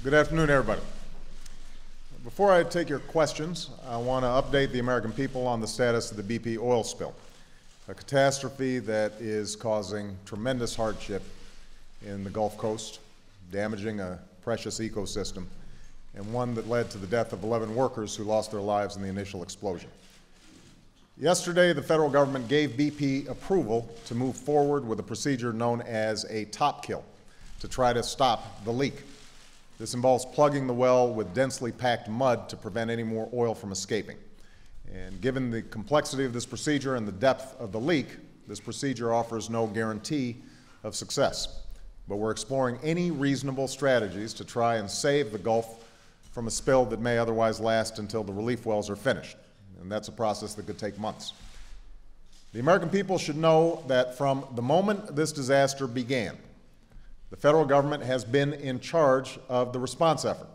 Good afternoon, everybody. Before I take your questions, I want to update the American people on the status of the BP oil spill, a catastrophe that is causing tremendous hardship in the Gulf Coast, damaging a precious ecosystem, and one that led to the death of 11 workers who lost their lives in the initial explosion. Yesterday, the federal government gave BP approval to move forward with a procedure known as a top kill to try to stop the leak. This involves plugging the well with densely packed mud to prevent any more oil from escaping. And given the complexity of this procedure and the depth of the leak, this procedure offers no guarantee of success. But we're exploring any reasonable strategies to try and save the Gulf from a spill that may otherwise last until the relief wells are finished. And that's a process that could take months. The American people should know that from the moment this disaster began, the federal government has been in charge of the response effort.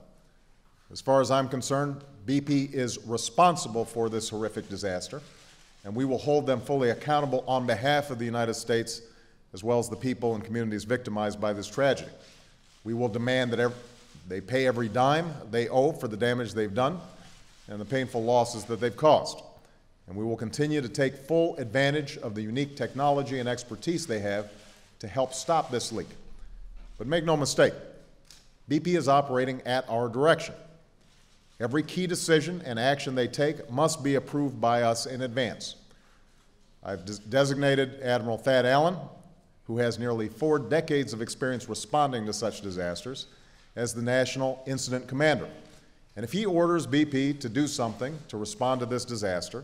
As far as I'm concerned, BP is responsible for this horrific disaster, and we will hold them fully accountable on behalf of the United States as well as the people and communities victimized by this tragedy. We will demand that they pay every dime they owe for the damage they've done and the painful losses that they've caused. And we will continue to take full advantage of the unique technology and expertise they have to help stop this leak. But make no mistake, BP is operating at our direction. Every key decision and action they take must be approved by us in advance. I've designated Admiral Thad Allen, who has nearly 4 decades of experience responding to such disasters, as the National Incident Commander. And if he orders BP to do something to respond to this disaster,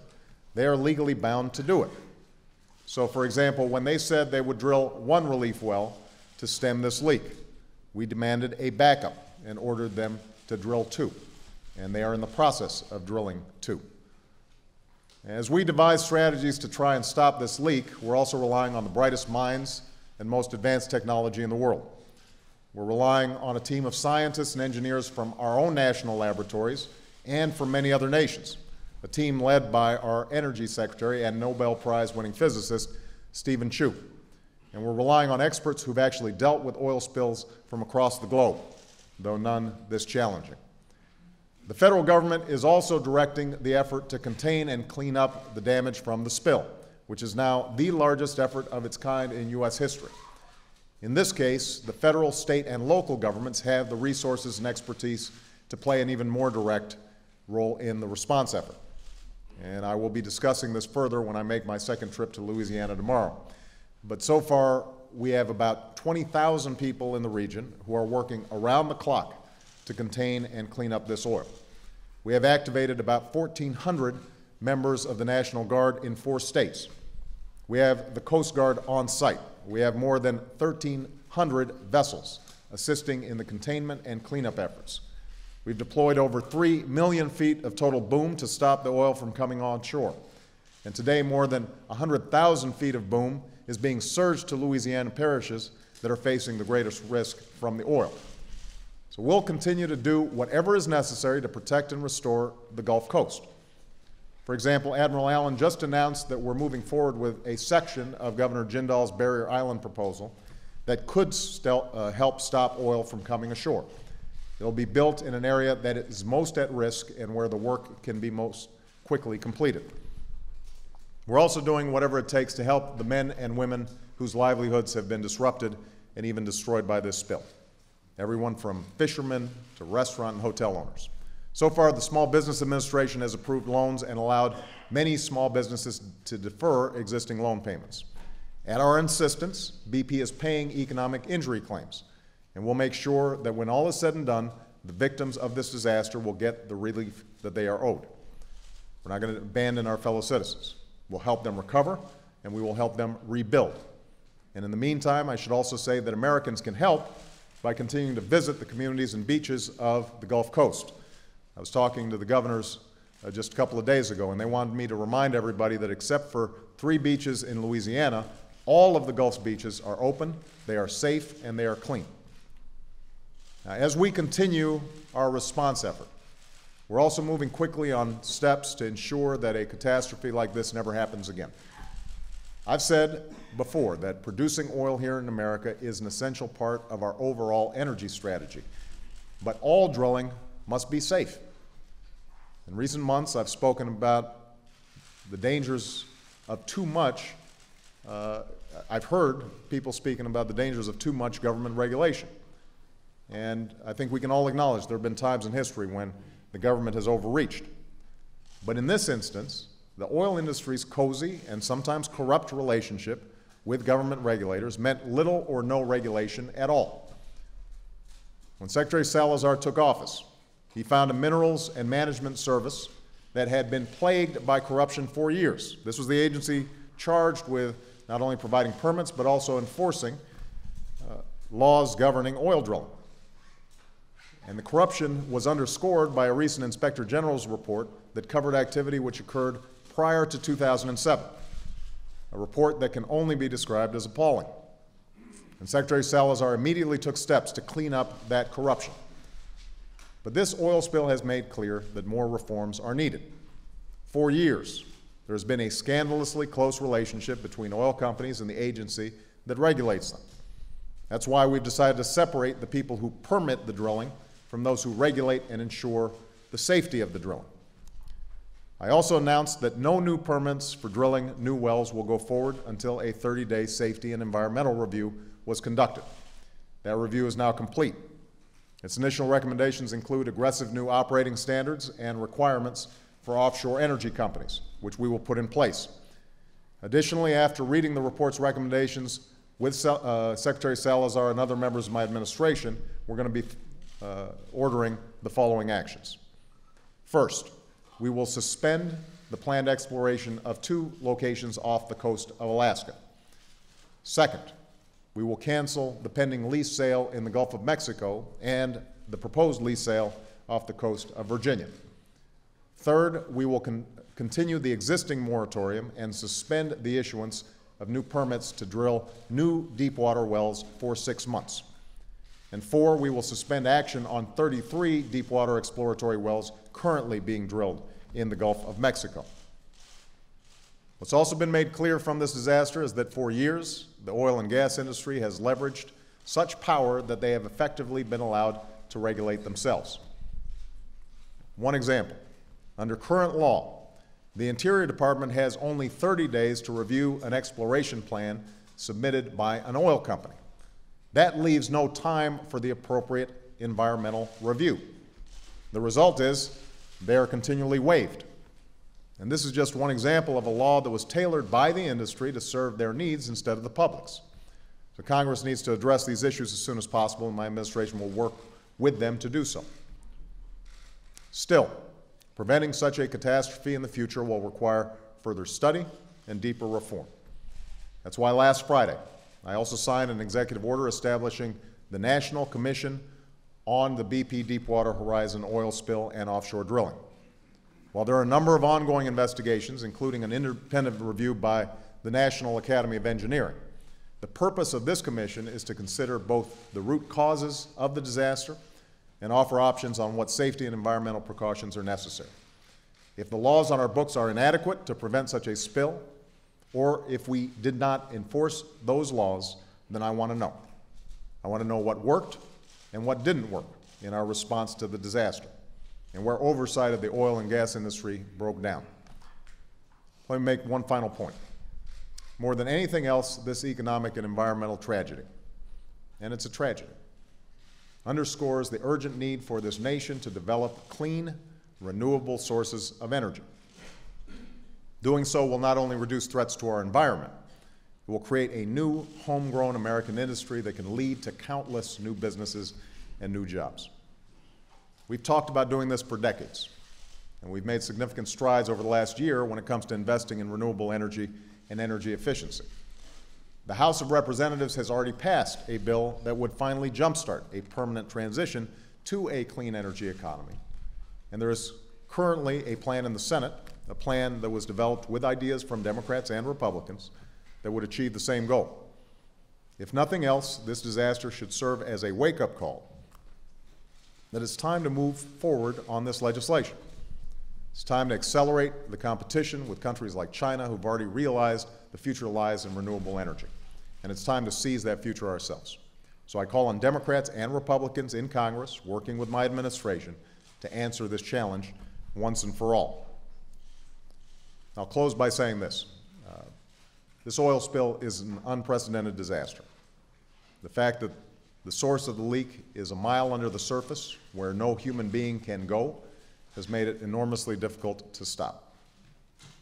they are legally bound to do it. So, for example, when they said they would drill 1 relief well to stem this leak, we demanded a backup and ordered them to drill 2, and they are in the process of drilling 2. As we devise strategies to try and stop this leak, we're also relying on the brightest minds and most advanced technology in the world. We're relying on a team of scientists and engineers from our own national laboratories and from many other nations, a team led by our Energy Secretary and Nobel Prize-winning physicist, Stephen Chu. And we're relying on experts who've actually dealt with oil spills from across the globe, though none this challenging. The federal government is also directing the effort to contain and clean up the damage from the spill, which is now the largest effort of its kind in U.S. history. In this case, the federal, state, and local governments have the resources and expertise to play an even more direct role in the response effort. And I will be discussing this further when I make my second trip to Louisiana tomorrow. But so far, we have about 20,000 people in the region who are working around the clock to contain and clean up this oil. We have activated about 1,400 members of the National Guard in 4 states. We have the Coast Guard on site. We have more than 1,300 vessels assisting in the containment and cleanup efforts. We've deployed over 3 million feet of total boom to stop the oil from coming on shore. And today, more than 100,000 feet of boom is being surged to Louisiana parishes that are facing the greatest risk from the oil. So we'll continue to do whatever is necessary to protect and restore the Gulf Coast. For example, Admiral Allen just announced that we're moving forward with a section of Governor Jindal's Barrier Island proposal that could help stop oil from coming ashore. It'll be built in an area that is most at risk and where the work can be most quickly completed. We're also doing whatever it takes to help the men and women whose livelihoods have been disrupted and even destroyed by this spill. Everyone from fishermen to restaurant and hotel owners. So far, the Small Business Administration has approved loans and allowed many small businesses to defer existing loan payments. At our insistence, BP is paying economic injury claims, and we'll make sure that when all is said and done, the victims of this disaster will get the relief that they are owed. We're not going to abandon our fellow citizens. We'll help them recover, and we will help them rebuild. And in the meantime, I should also say that Americans can help by continuing to visit the communities and beaches of the Gulf Coast. I was talking to the governors just a couple of days ago, and they wanted me to remind everybody that except for 3 beaches in Louisiana, all of the Gulf's beaches are open, they are safe, and they are clean. Now, as we continue our response effort, we're also moving quickly on steps to ensure that a catastrophe like this never happens again. I've said before that producing oil here in America is an essential part of our overall energy strategy. but all drilling must be safe. In recent months, I've spoken about the dangers of too much. I've heard people speaking about the dangers of too much government regulation. And I think we can all acknowledge there have been times in history when the government has overreached. But in this instance, the oil industry's cozy and sometimes corrupt relationship with government regulators meant little or no regulation at all. When Secretary Salazar took office, he found a minerals and management service that had been plagued by corruption for years. This was the agency charged with not only providing permits, but also enforcing laws governing oil drilling. And the corruption was underscored by a recent Inspector General's report that covered activity which occurred prior to 2007, a report that can only be described as appalling. And Secretary Salazar immediately took steps to clean up that corruption. But this oil spill has made clear that more reforms are needed. For years, there has been a scandalously close relationship between oil companies and the agency that regulates them. That's why we've decided to separate the people who permit the drilling from those who regulate and ensure the safety of the drilling. I also announced that no new permits for drilling new wells will go forward until a 30-day safety and environmental review was conducted. That review is now complete. Its initial recommendations include aggressive new operating standards and requirements for offshore energy companies, which we will put in place. Additionally, after reading the report's recommendations with Secretary Salazar and other members of my administration, we're going to be ordering the following actions. First, we will suspend the planned exploration of 2 locations off the coast of Alaska. Second, we will cancel the pending lease sale in the Gulf of Mexico and the proposed lease sale off the coast of Virginia. Third, we will continue the existing moratorium and suspend the issuance of new permits to drill new deepwater wells for 6 months. And 4, we will suspend action on 33 deepwater exploratory wells currently being drilled in the Gulf of Mexico. What's also been made clear from this disaster is that for years, the oil and gas industry has leveraged such power that they have effectively been allowed to regulate themselves. One example, under current law, the Interior Department has only 30 days to review an exploration plan submitted by an oil company. That leaves no time for the appropriate environmental review. The result is they are continually waived. And this is just one example of a law that was tailored by the industry to serve their needs instead of the public's. So Congress needs to address these issues as soon as possible, and my administration will work with them to do so. Still, preventing such a catastrophe in the future will require further study and deeper reform. That's why last Friday, I also signed an executive order establishing the National Commission on the BP Deepwater Horizon oil spill and offshore drilling. While there are a number of ongoing investigations, including an independent review by the National Academy of Engineering, the purpose of this commission is to consider both the root causes of the disaster and offer options on what safety and environmental precautions are necessary. If the laws on our books are inadequate to prevent such a spill, or if we did not enforce those laws, then I want to know. I want to know what worked and what didn't work in our response to the disaster, and where oversight of the oil and gas industry broke down. Let me make one final point. More than anything else, this economic and environmental tragedy, and it's a tragedy, underscores the urgent need for this nation to develop clean, renewable sources of energy. Doing so will not only reduce threats to our environment, it will create a new homegrown American industry that can lead to countless new businesses and new jobs. We've talked about doing this for decades, and we've made significant strides over the last year when it comes to investing in renewable energy and energy efficiency. The House of Representatives has already passed a bill that would finally jumpstart a permanent transition to a clean energy economy. And there is currently a plan in the Senate, a plan that was developed with ideas from Democrats and Republicans that would achieve the same goal. If nothing else, this disaster should serve as a wake-up call that it's time to move forward on this legislation. It's time to accelerate the competition with countries like China, who've already realized the future lies in renewable energy. And it's time to seize that future ourselves. So I call on Democrats and Republicans in Congress, working with my administration, to answer this challenge once and for all. I'll close by saying this. This oil spill is an unprecedented disaster. The fact that the source of the leak is a mile under the surface, where no human being can go, has made it enormously difficult to stop.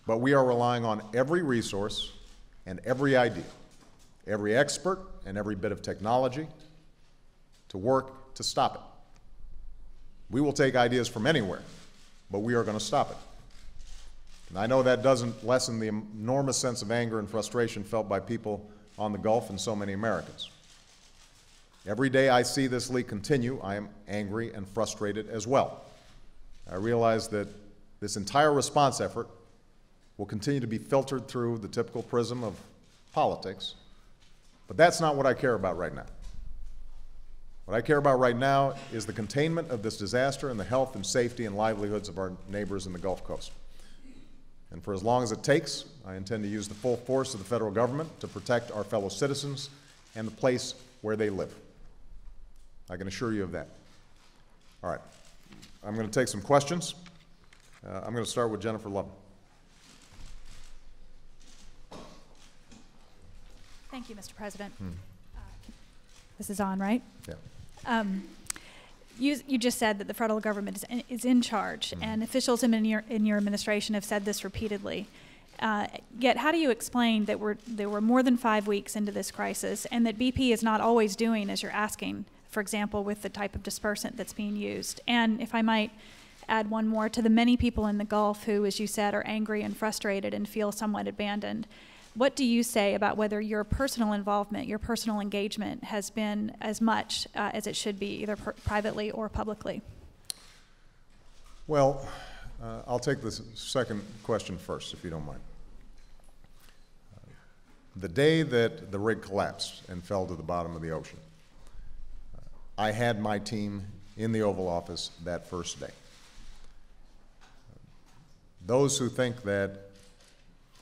But we are relying on every resource and every idea, every expert and every bit of technology to work to stop it. We will take ideas from anywhere, but we are going to stop it. And I know that doesn't lessen the enormous sense of anger and frustration felt by people on the Gulf and so many Americans. Every day I see this leak continue, I am angry and frustrated as well. I realize that this entire response effort will continue to be filtered through the typical prism of politics, but that's not what I care about right now. What I care about right now is the containment of this disaster and the health and safety and livelihoods of our neighbors in the Gulf Coast. And for as long as it takes, I intend to use the full force of the federal government to protect our fellow citizens and the place where they live. I can assure you of that. All right. I'm going to take some questions. I'm going to start with Jennifer Love. Thank you, Mr. President. This is on, right? Yeah. You just said that the federal government is in charge, and officials in your administration have said this repeatedly. Yet, how do you explain that there were more than 5 weeks into this crisis, and that BP is not always doing as you're asking, for example, with the type of dispersant that's being used? And if I might add one more, to the many people in the Gulf who, as you said, are angry and frustrated and feel somewhat abandoned, what do you say about whether your personal involvement, your personal engagement has been as much as it should be, either privately or publicly? Well, I'll take the second question first, if you don't mind. The day that the rig collapsed and fell to the bottom of the ocean, I had my team in the Oval Office that first day. Those who think that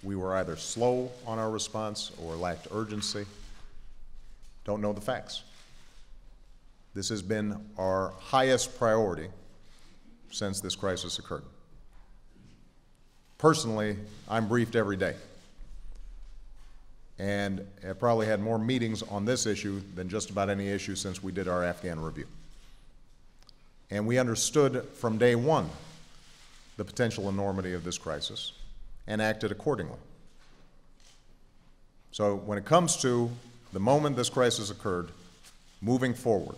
we were either slow on our response or lacked urgency don't know the facts. This has been our highest priority since this crisis occurred. Personally, I'm briefed every day, and have probably had more meetings on this issue than just about any issue since we did our Afghan review. And we understood from day one the potential enormity of this crisis and acted accordingly. So when it comes to the moment this crisis occurred, moving forward,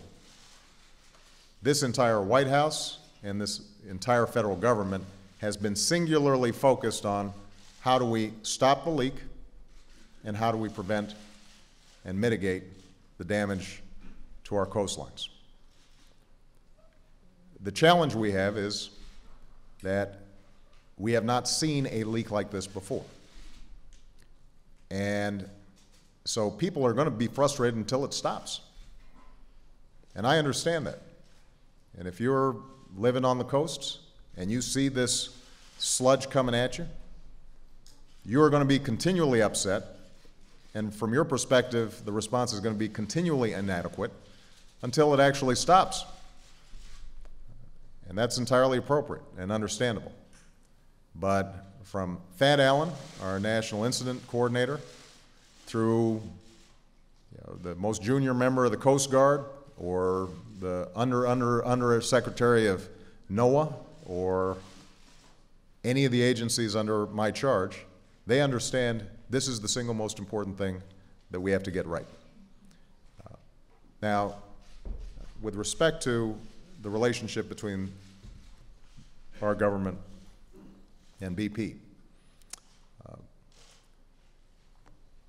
this entire White House and this entire federal government has been singularly focused on how do we stop the leak and how do we prevent and mitigate the damage to our coastlines. The challenge we have is that we have not seen a leak like this before. And so people are going to be frustrated until it stops. And I understand that. And if you're living on the coast and you see this sludge coming at you, you are going to be continually upset. And from your perspective, the response is going to be continually inadequate until it actually stops. And that's entirely appropriate and understandable. But from Thad Allen, our National Incident Coordinator, through the most junior member of the Coast Guard, or the Under Secretary of NOAA, or any of the agencies under my charge, they understand this is the single most important thing that we have to get right. Now, with respect to the relationship between our government and BP,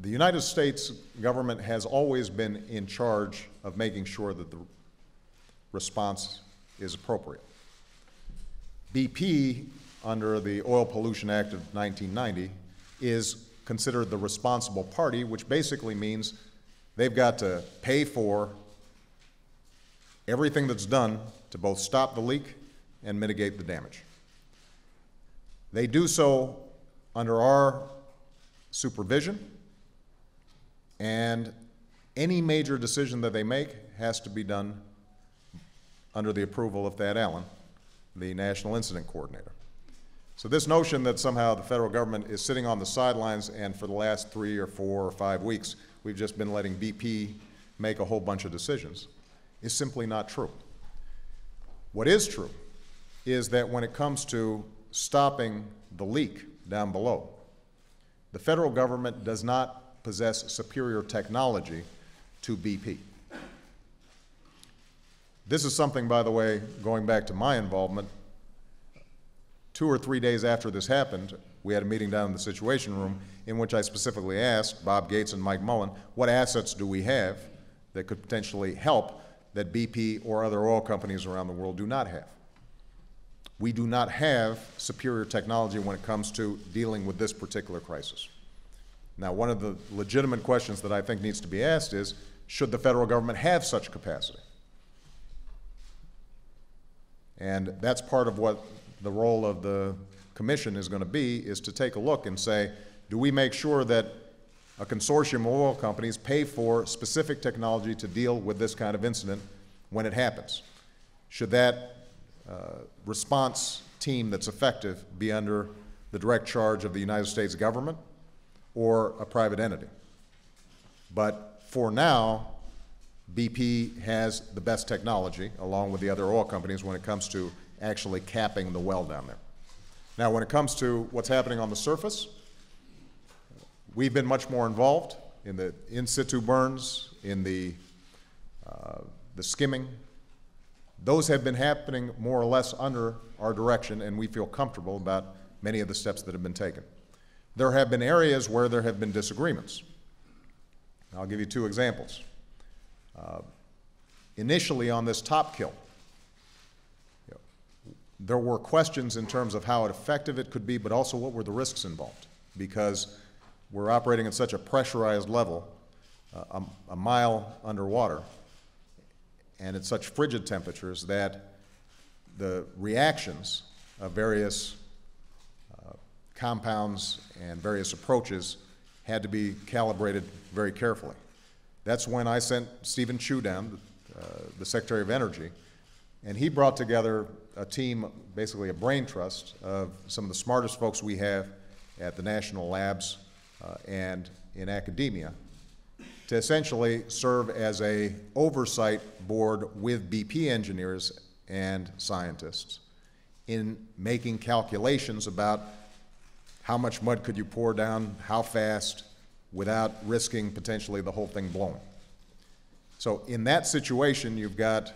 the United States government has always been in charge of making sure that the response is appropriate. BP, under the Oil Pollution Act of 1990, is considered the responsible party, which basically means they've got to pay for everything that's done to both stop the leak and mitigate the damage. They do so under our supervision, and any major decision that they make has to be done under the approval of Thad Allen, the National Incident Coordinator. So this notion that somehow the federal government is sitting on the sidelines and for the last 3 or 4 or 5 weeks we've just been letting BP make a whole bunch of decisions is simply not true. What is true is that when it comes to stopping the leak down below, the federal government does not possess superior technology to BP. This is something, by the way, going back to my involvement, 2 or 3 days after this happened, we had a meeting down in the Situation Room in which I specifically asked Bob Gates and Mike Mullen, what assets do we have that could potentially help that BP or other oil companies around the world do not have? We do not have superior technology when it comes to dealing with this particular crisis. Now, one of the legitimate questions that I think needs to be asked is, should the federal government have such capacity? And that's part of what the role of the commission is going to be, is to take a look and say, do we make sure that a consortium of oil companies pay for specific technology to deal with this kind of incident when it happens? Should that response team that's effective be under the direct charge of the United States government or a private entity? But for now, BP has the best technology, along with the other oil companies, when it comes to actually capping the well down there. Now, when it comes to what's happening on the surface, we've been much more involved in the in-situ burns, in the skimming. Those have been happening more or less under our direction, and we feel comfortable about many of the steps that have been taken. There have been areas where there have been disagreements. I'll give you 2 examples. Initially on this top kill, there were questions in terms of how effective it could be, but also what were the risks involved, because we're operating at such a pressurized level, a mile underwater, and at such frigid temperatures that the reactions of various compounds and various approaches had to be calibrated very carefully. That's when I sent Stephen Chu down, the Secretary of Energy, and he brought together a team, basically a brain trust, of some of the smartest folks we have at the national labs and in academia, to essentially serve as a oversight board with BP engineers and scientists in making calculations about how much mud could you pour down, how fast, without risking potentially the whole thing blowing. So in that situation, you've got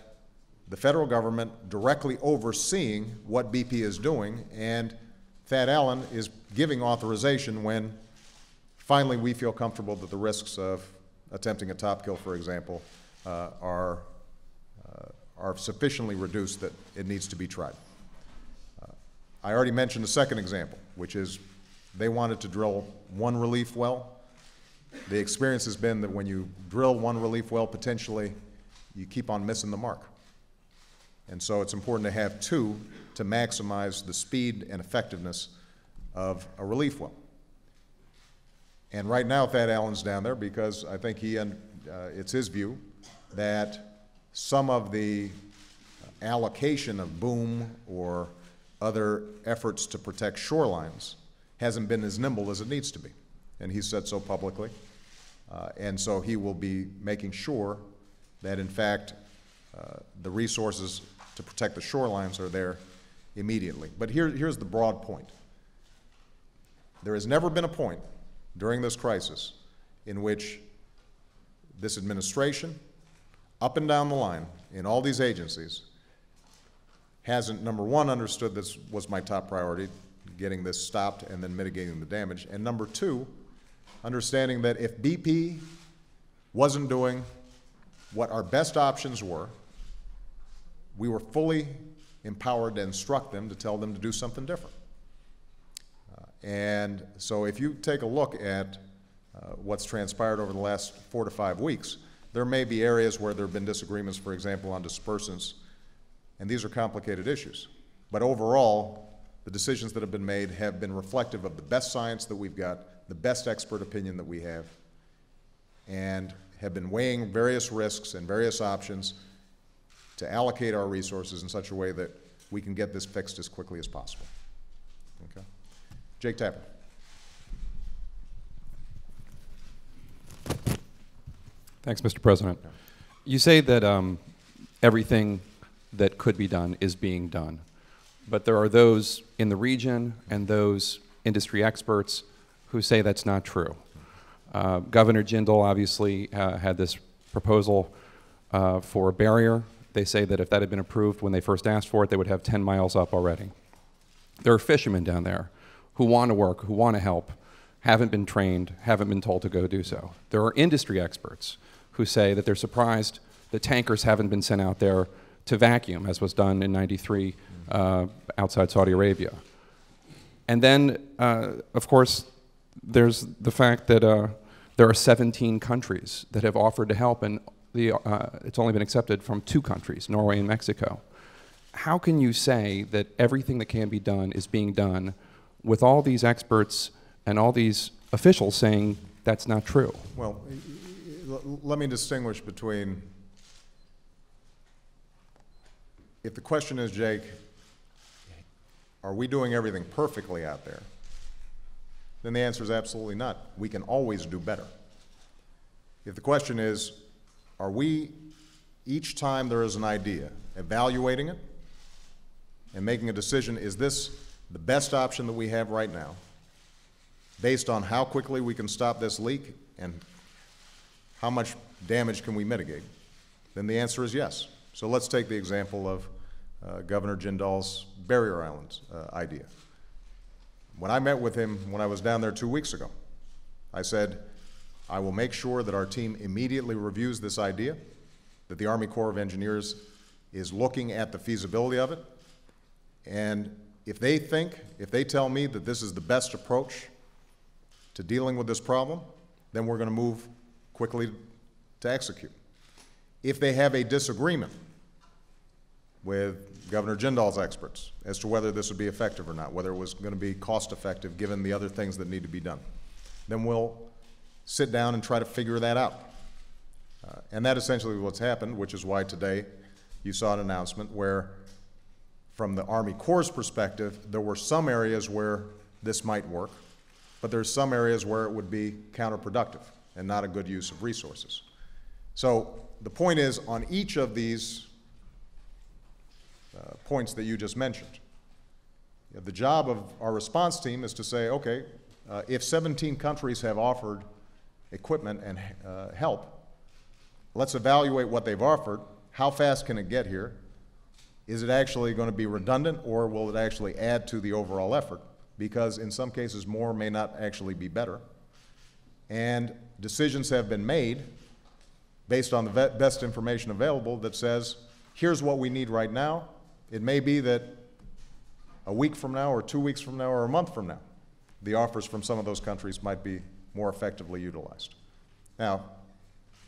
the federal government directly overseeing what BP is doing, and Thad Allen is giving authorization when finally we feel comfortable that the risks of attempting a top kill, for example, are sufficiently reduced that it needs to be tried. I already mentioned a second example, which is they wanted to drill 1 relief well. The experience has been that when you drill 1 relief well, potentially you keep on missing the mark. And so it's important to have 2 to maximize the speed and effectiveness of a relief well. And right now, Thad Allen's down there because I think it's his view that some of the allocation of boom or other efforts to protect shorelines hasn't been as nimble as it needs to be. And he said so publicly. And so he will be making sure that, in fact, the resources to protect the shorelines are there immediately. But here's the broad point. There has never been a point during this crisis in which this administration, up and down the line, in all these agencies, hasn't, number 1, understood this was my top priority, getting this stopped and then mitigating the damage, and number 2, understanding that if BP wasn't doing what our best options were, we were fully empowered to instruct them to tell them to do something different. And so if you take a look at what's transpired over the last 4 to 5 weeks, there may be areas where there have been disagreements, for example, on dispersants, and these are complicated issues. But overall, the decisions that have been made have been reflective of the best science that we've got, the best expert opinion that we have, and have been weighing various risks and various options to allocate our resources in such a way that we can get this fixed as quickly as possible. Okay? Jake Tapper. Thanks, Mr. President. You say that everything that could be done is being done, but there are those in the region and those industry experts who say that's not true. Governor Jindal obviously had this proposal for a barrier. They say that if that had been approved when they first asked for it, they would have 10 miles up already. There are fishermen down there who want to work, who want to help, haven't been trained, haven't been told to go do so. There are industry experts who say that they're surprised that tankers haven't been sent out there to vacuum, as was done in '93 outside Saudi Arabia. And then, of course, there's the fact that there are 17 countries that have offered to help, and it's only been accepted from 2 countries, Norway and Mexico. How can you say that everything that can be done is being done with all these experts and all these officials saying that's not true? Well, let me distinguish between, if the question is, Jake, are we doing everything perfectly out there? Then the answer is absolutely not. We can always do better. If the question is, are we, each time there is an idea, evaluating it and making a decision, is this the best option that we have right now, based on how quickly we can stop this leak and how much damage can we mitigate? Then the answer is yes. So let's take the example of Governor Jindal's barrier islands idea. When I met with him when I was down there 2 weeks ago, I said, I will make sure that our team immediately reviews this idea, that the Army Corps of Engineers is looking at the feasibility of it, and if they tell me that this is the best approach to dealing with this problem, then we're going to move quickly to execute. If they have a disagreement with Governor Jindal's experts as to whether this would be effective or not, whether it was going to be cost effective given the other things that need to be done, then we'll sit down and try to figure that out. And that essentially what's happened, which is why today you saw an announcement where, from the Army Corps' perspective, there were some areas where this might work, but there's some areas where it would be counterproductive and not a good use of resources. So the point is, on each of these points that you just mentioned, the job of our response team is to say, okay, if 17 countries have offered equipment and help, let's evaluate what they've offered. How fast can it get here? Is it actually going to be redundant, or will it actually add to the overall effort? Because in some cases, more may not actually be better. And decisions have been made based on the best information available that says, here's what we need right now. It may be that a week from now, or 2 weeks from now, or a month from now, the offers from some of those countries might be more effectively utilized. Now,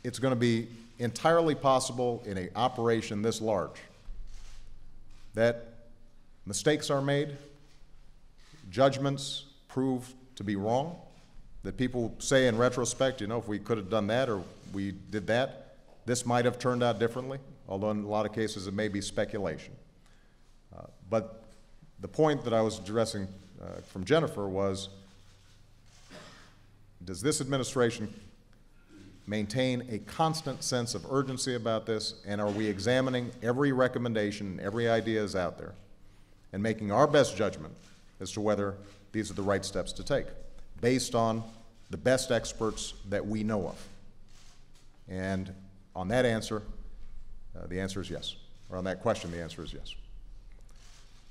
it's going to be entirely possible in an operation this large that mistakes are made, judgments prove to be wrong, that people say in retrospect, you know, if we could have done that or we did that, this might have turned out differently, although in a lot of cases it may be speculation. But the point that I was addressing from Jennifer was, does this administration maintain a constant sense of urgency about this, and are we examining every recommendation, every idea is out there, and making our best judgment as to whether these are the right steps to take, based on the best experts that we know of? And on that answer, the answer is yes. Or on that question, the answer is yes.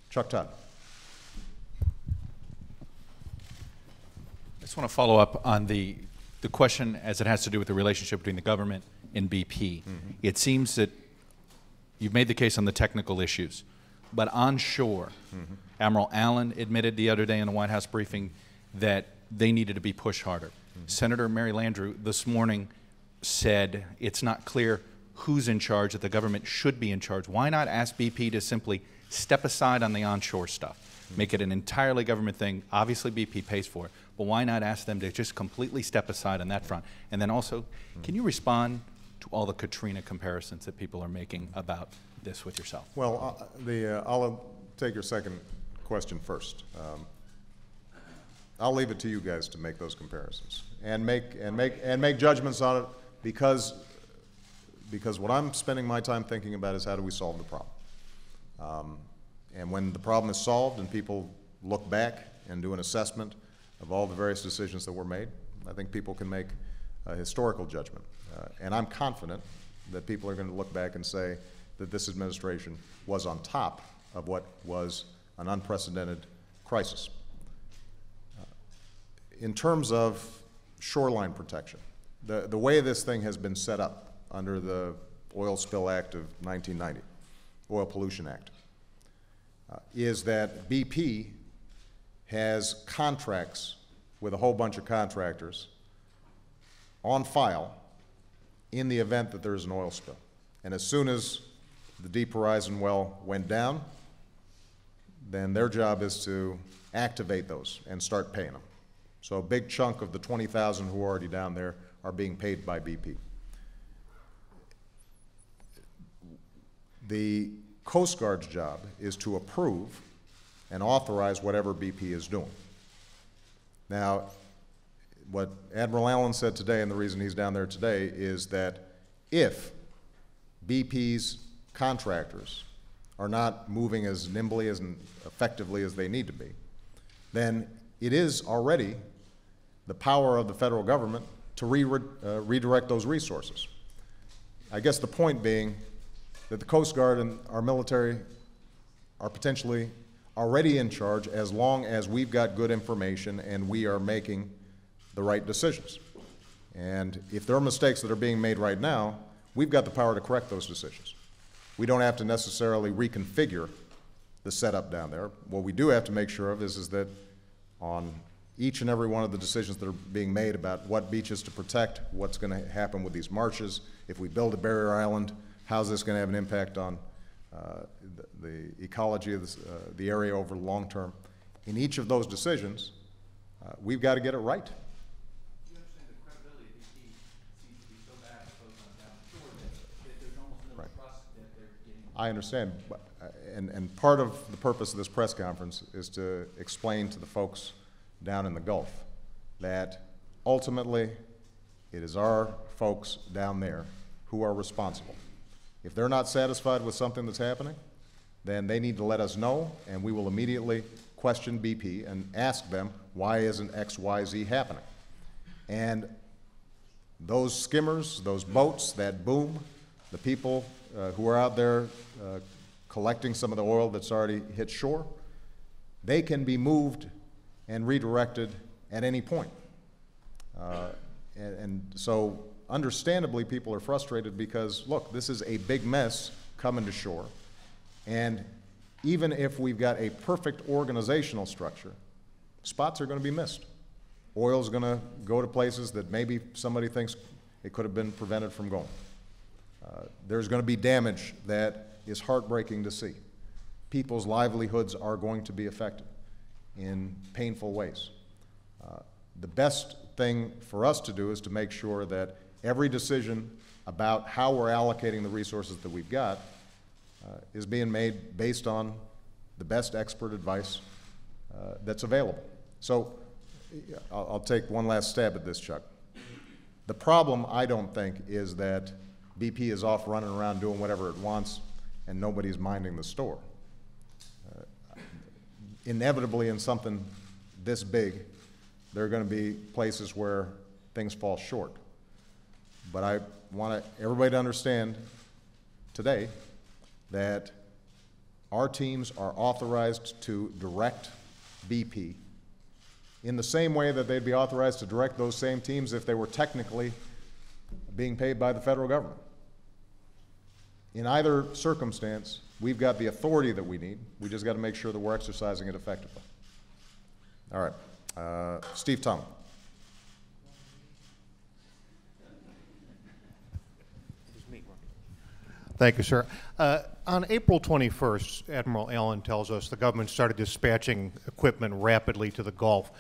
Chuck Todd. I just want to follow up on the question as it has to do with the relationship between the government and BP. Mm-hmm. It seems that you've made the case on the technical issues, but onshore, mm-hmm. Admiral Allen admitted the other day in the White House briefing that they needed to be pushed harder. Mm-hmm. Senator Mary Landrieu this morning said it's not clear who's in charge, that the government should be in charge. Why not ask BP to simply step aside on the onshore stuff? make it an entirely government thing. Obviously, BP pays for it, but why not ask them to just completely step aside on that front? And then also, can you respond to all the Katrina comparisons that people are making about this with yourself? Well, I'll take your second question first. I'll leave it to you guys to make those comparisons and make judgments on it, because what I'm spending my time thinking about is how do we solve the problem. And when the problem is solved and people look back and do an assessment of all the various decisions that were made, I think people can make a historical judgment. And I'm confident that people are going to look back and say that this administration was on top of what was an unprecedented crisis. In terms of shoreline protection, the way this thing has been set up under the Oil Spill Act of 1990, Oil Pollution Act, is that BP has contracts with a whole bunch of contractors on file in the event that there's an oil spill. And as soon as the Deep Horizon well went down, then their job is to activate those and start paying them. So a big chunk of the 20,000 who are already down there are being paid by BP. The Coast Guard's job is to approve and authorize whatever BP is doing. Now, what Admiral Allen said today, and the reason he's down there today, is that if BP's contractors are not moving as nimbly and effectively as they need to be, then it is already the power of the federal government to redirect those resources. I guess the point being that the Coast Guard and our military are potentially already in charge as long as we've got good information and we are making the right decisions. And if there are mistakes that are being made right now, we've got the power to correct those decisions. We don't have to necessarily reconfigure the setup down there. What we do have to make sure of is that on each and every one of the decisions that are being made about what beaches to protect, what's going to happen with these marshes, if we build a barrier island, how's this going to have an impact on the ecology of the area over the long term. In each of those decisions, we've got to get it right. You understand the credibility of BP seems to be so bad both on down the shore that there's almost no trust that they're getting. I understand, but, and part of the purpose of this press conference is to explain to the folks down in the Gulf that ultimately it is our folks down there who are responsible. If they're not satisfied with something that's happening, then they need to let us know, and we will immediately question BP and ask them, why isn't X, Y, Z happening? And those skimmers, those boats, that boom, the people who are out there collecting some of the oil that's already hit shore, they can be moved and redirected at any point. And so understandably, people are frustrated because, look, this is a big mess coming to shore. And even if we've got a perfect organizational structure, spots are going to be missed. Oil's going to go to places that maybe somebody thinks it could have been prevented from going. There's going to be damage that is heartbreaking to see. People's livelihoods are going to be affected in painful ways. The best thing for us to do is to make sure that every decision about how we're allocating the resources that we've got is being made based on the best expert advice that's available. So I'll take one last stab at this, Chuck. The problem, I don't think, is that BP is off running around doing whatever it wants and nobody's minding the store. Inevitably, in something this big, there are going to be places where things fall short. But I want everybody to understand today that our teams are authorized to direct BP in the same way that they'd be authorized to direct those same teams if they were technically being paid by the federal government. In either circumstance, we've got the authority that we need. We just got to make sure that we're exercising it effectively. All right. Steve Tung. Thank you, sir. On April 21st, Admiral Allen tells us the government started dispatching equipment rapidly to the Gulf.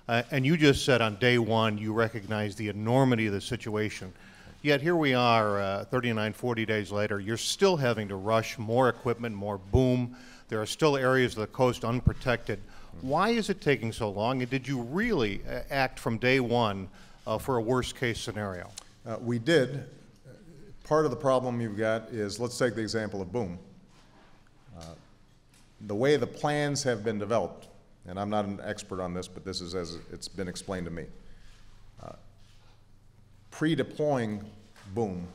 And you just said on day one you recognize the enormity of the situation. Yet here we are 39, 40 days later. You're still having to rush more equipment, more boom. There are still areas of the coast unprotected. Why is it taking so long? And did you really act from day one for a worst-case scenario? We did. Part of the problem you've got is, let's take the example of boom. The way the plans have been developed, and I'm not an expert on this, but this is as it's been explained to me. Pre-deploying boom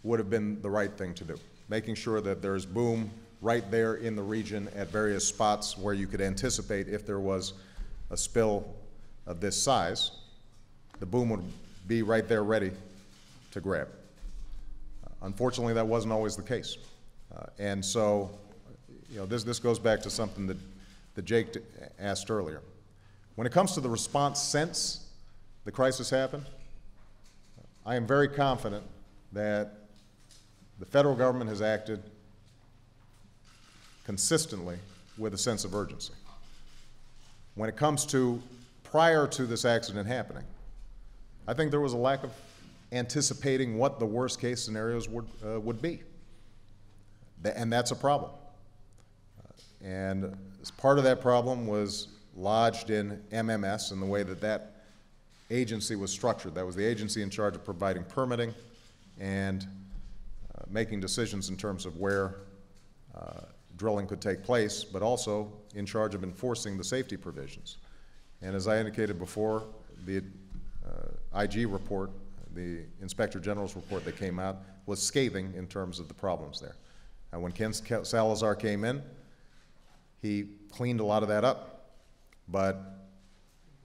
would have been the right thing to do, making sure that there's boom right there in the region at various spots where you could anticipate if there was a spill of this size, the boom would be right there ready to grab. Unfortunately, that wasn't always the case. And so, this goes back to something that Jake asked earlier. When it comes to the response since the crisis happened, I am very confident that the federal government has acted consistently with a sense of urgency. When it comes to prior to this accident happening, I think there was a lack of anticipating what the worst case scenarios would be. And that's a problem. And as part of that problem was lodged in MMS and the way that that agency was structured. That was the agency in charge of providing permitting and making decisions in terms of where drilling could take place, but also in charge of enforcing the safety provisions. And as I indicated before, the IG report, the Inspector General's report that came out, was scathing in terms of the problems there. And when Ken Salazar came in, he cleaned a lot of that up, but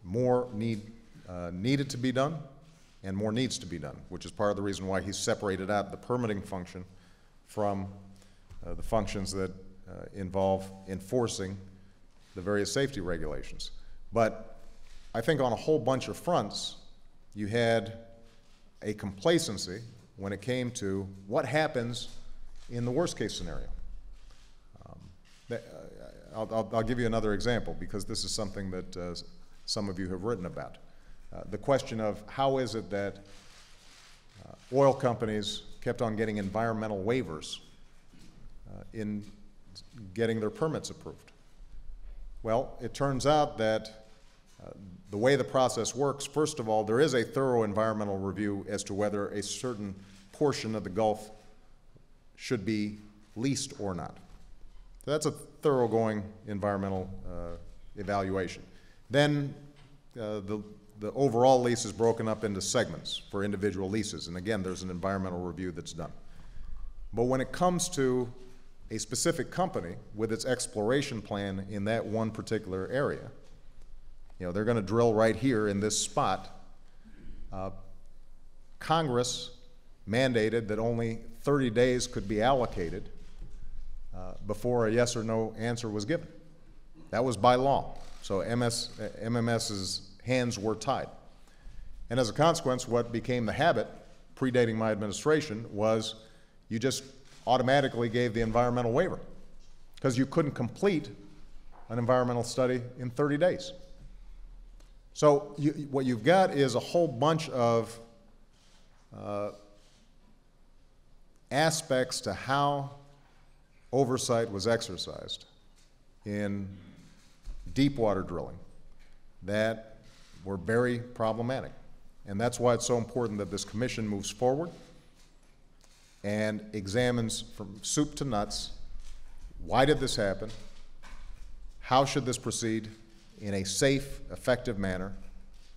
more needed to be done, and more needs to be done, which is part of the reason why he separated out the permitting function from the functions that involve enforcing the various safety regulations. But I think on a whole bunch of fronts, you had a complacency when it came to what happens in the worst case scenario. I'll give you another example because this is something that some of you have written about. The question of how is it that oil companies kept on getting environmental waivers in getting their permits approved. Well, it turns out that the way the process works, first of all, there is a thorough environmental review as to whether a certain portion of the Gulf should be leased or not. So that's a thoroughgoing environmental evaluation. Then the overall lease is broken up into segments for individual leases, and again, there's an environmental review that's done. But when it comes to a specific company with its exploration plan in that one particular area, they're going to drill right here in this spot. Congress mandated that only 30 days could be allocated before a yes or no answer was given. That was by law. So MMS's hands were tied. And as a consequence, what became the habit, predating my administration, was you just automatically gave the environmental waiver because you couldn't complete an environmental study in 30 days. So what you've got is a whole bunch of aspects to how oversight was exercised in deep water drilling that were very problematic. And that's why it's so important that this commission moves forward and examines from soup to nuts, why did this happen? How should this proceed in a safe, effective manner?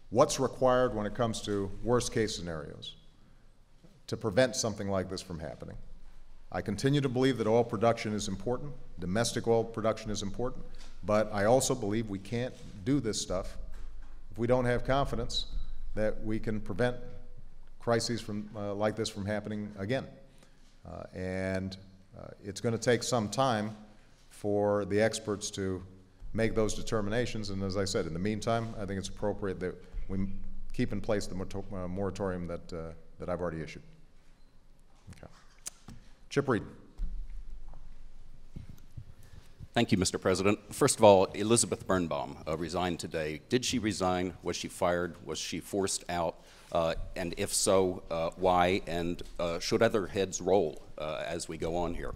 What's required when it comes to worst case scenarios to prevent something like this from happening? I continue to believe that oil production is important, domestic oil production is important, but I also believe we can't do this stuff if we don't have confidence that we can prevent crises from, like this from happening again. It's going to take some time for the experts to make those determinations, and as I said, in the meantime, I think it's appropriate that we keep in place the moratorium that I've already issued. Okay. Chip Reed. Thank you, Mr. President. First of all, Elizabeth Birnbaum resigned today. Did she resign? Was she fired? Was she forced out? And if so, why? And should other heads roll as we go on here?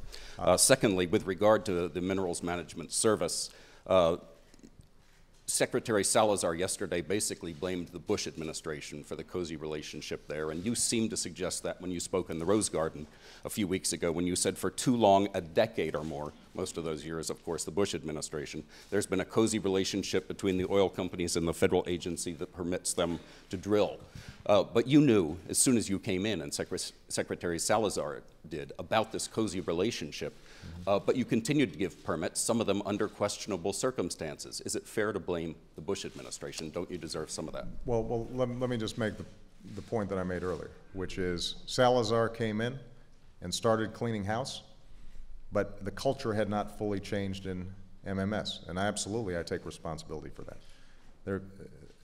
Secondly, with regard to the Minerals Management Service, Secretary Salazar yesterday basically blamed the Bush administration for the cozy relationship there, and you seemed to suggest that when you spoke in the Rose Garden a few weeks ago, when you said for too long, a decade or more, most of those years, of course, the Bush administration, there's been a cozy relationship between the oil companies and the federal agency that permits them to drill. But you knew, as soon as you came in, and Secretary Salazar did, about this cozy relationship, but you continued to give permits, some of them under questionable circumstances. Is it fair to blame the Bush administration? Don't you deserve some of that? Well, let me just make the point that I made earlier, which is Salazar came in and started cleaning house, but the culture had not fully changed in MMS, and I take responsibility for that.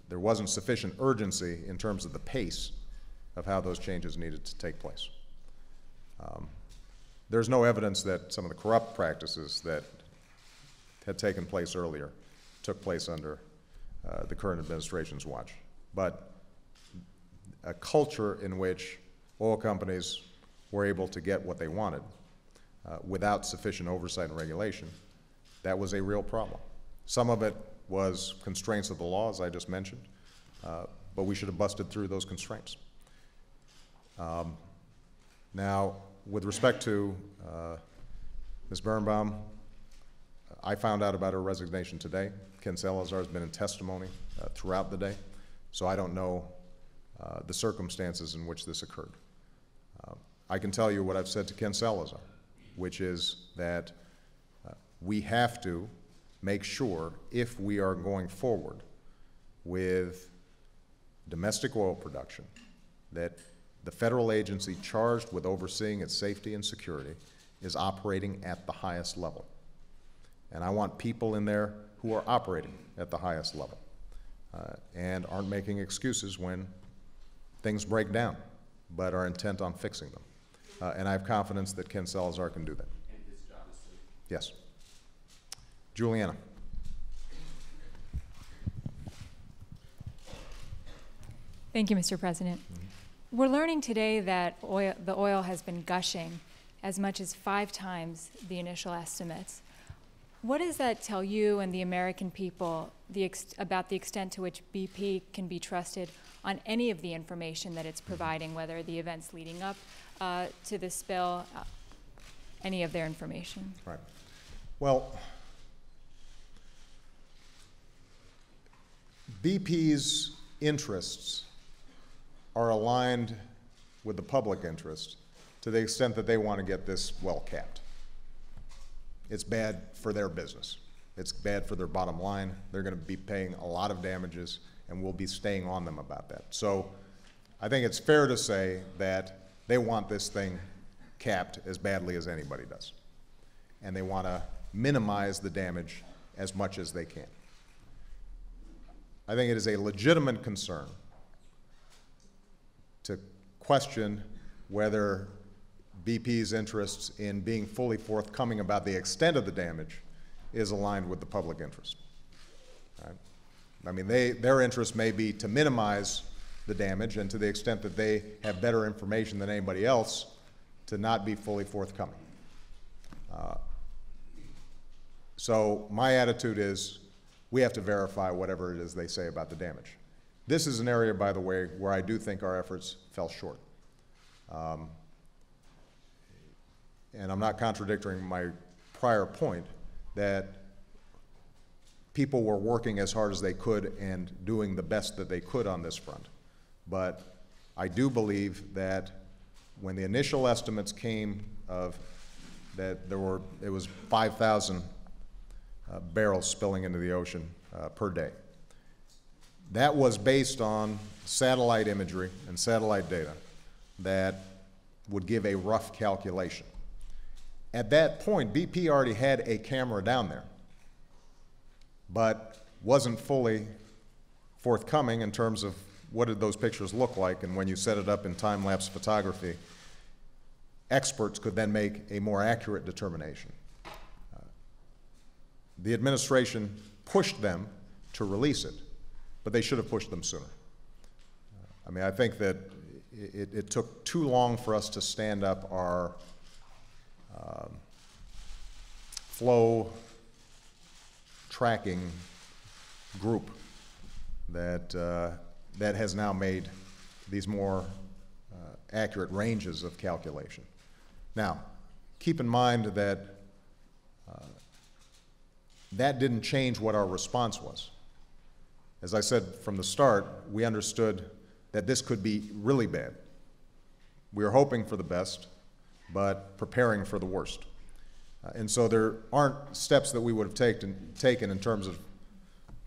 There wasn't sufficient urgency in terms of the pace of how those changes needed to take place. There's no evidence that some of the corrupt practices that had taken place earlier took place under the current administration's watch. But a culture in which oil companies were able to get what they wanted without sufficient oversight and regulation, that was a real problem. Some of it was constraints of the law, as I just mentioned, but we should have busted through those constraints. Now, with respect to Ms. Birnbaum, I found out about her resignation today. Ken Salazar has been in testimony throughout the day, so I don't know the circumstances in which this occurred. I can tell you what I've said to Ken Salazar, which is that we have to make sure, if we are going forward with domestic oil production, that the federal agency charged with overseeing its safety and security is operating at the highest level. And I want people in there who are operating at the highest level and aren't making excuses when things break down, but are intent on fixing them. And I have confidence that Ken Salazar can do that. And his job is safe. Yes. Juliana. Thank you, Mr. President. We're learning today that the oil has been gushing as much as 5 times the initial estimates. What does that tell you and the American people about the extent to which BP can be trusted on any of the information that it's providing, whether the events leading up to the spill, any of their information? Right. Well, BP's interests are aligned with the public interest to the extent that they want to get this well capped. It's bad for their business. It's bad for their bottom line. They're going to be paying a lot of damages, and we'll be staying on them about that. So I think it's fair to say that they want this thing capped as badly as anybody does. And they want to minimize the damage as much as they can. I think it is a legitimate concern to question whether BP's interests in being fully forthcoming about the extent of the damage is aligned with the public interest. Right? I mean, their interest may be to minimize the damage, and to the extent that they have better information than anybody else, to not be fully forthcoming. So my attitude is we have to verify whatever it is they say about the damage. This is an area, by the way, where I do think our efforts fell short. And I'm not contradicting my prior point that people were working as hard as they could and doing the best that they could on this front. But I do believe that when the initial estimates came of that it was 5,000 barrels spilling into the ocean per day. That was based on satellite imagery and satellite data that would give a rough calculation. At that point, BP already had a camera down there, but wasn't fully forthcoming in terms of what did those pictures look like, and when you set it up in time-lapse photography, experts could then make a more accurate determination. the administration pushed them to release it, but they should have pushed them sooner. I mean, I think that it took too long for us to stand up our flow tracking group that has now made these more accurate ranges of calculation. Now, keep in mind that that didn't change what our response was. As I said from the start, we understood that this could be really bad. We were hoping for the best, but preparing for the worst. And so there aren't steps that we would have taken in terms of